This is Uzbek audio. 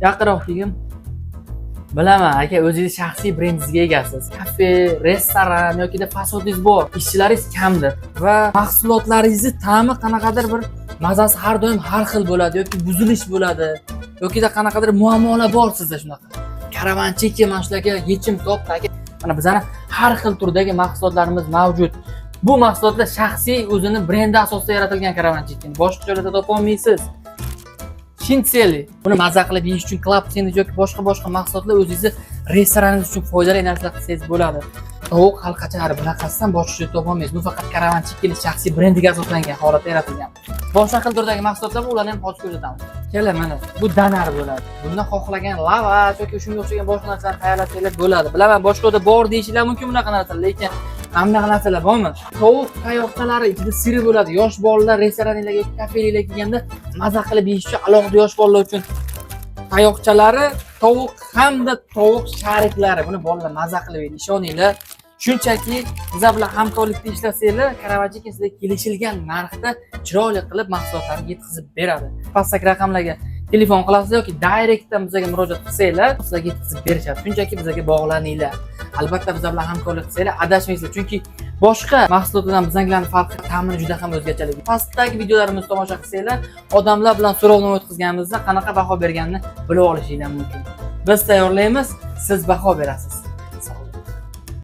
Yaqinroq keling. Bilaman, aka, o'zingiz shaxsiy brendingizga egasiz. Kafe, restoran yoki fasodingiz bor, ishchilaringiz kamdir va mahsulotlaringizni ta'mi qanaqadir bir mazasi har doim har xil bo'ladi yoki buzilish bo'ladi yoki qanaqadir muammolar bor sizda shunaqa. Karavanchiki mana shularga yechim topdi aka. Mana bizning har xil turdagi mahsulotlarimiz mavjud. Bu mahsulotlar shaxsiy o'zini brendi asosida yaratilgan karavanchiki. Boshqa joylarda topa olmaysiz. Shinseli. Buni maza qilib yeyish uchun klab sendviç yoki boshqa mahsulotlar o'zingizni restoraningiz uchun foydali narsalar qilsangiz bo'ladi. Tovuq halqachalari bunaqasidan boshqa joyda topa olmaysiz. Bu faqat karavanchikning shaxsiy brendiga asoslangan holatda yaratilgan. Boshqa xil turdagi mahsulotlar bor, ularni ham hozir ko'rsatamiz. Kela mana, bu danar bo'ladi. Bundan xohlagan lavash yoki shunga o'xshagan boshqa narsalarni tayyorlasangiz bo'ladi. Bilaman, boshqa yerda bor deyishinglar mumkin bunaqa narsalar, lekin hamma narsalar bormi? Tovuq qayoqchalari ichida siri bo'ladi. Yosh bolalar restoranlarga, kafelarga kelganda maza qilib yeyish uchun alohida yosh bolalar uchun qayoqchalari, tovuq hamda tovuq shariklari. Buni bolalar maza qilib yeydi, ishoninglar. Shunchaki bizlar bilan hamkorlikda ishlasanglar, karavanchiki sizga kelishilgan narxda chiroyli qilib mahsulotlarni yetkazib beradi. Pastdagi raqamlarga telefon qilasiz yoki direktdan bizga murojaat qilsanglar, sizlarga yetkazib berishadi. Shunchaki bizga bog'laninglar. Albatta bizlar bilan hamkorlik qilsanglar adashmaysizlar, chunki boshqa mahsulotlardan bizlarning farqi ta'mini juda ham o'zgarchaligi. Pastdagi videolarimizni tomosha qilsanglar, odamlar bilan so'rovnoma o'tkazganimizda qanaqa baho berganini bilib olishinglar mumkin. Biz tayyorlaymiz, siz baho berasiz.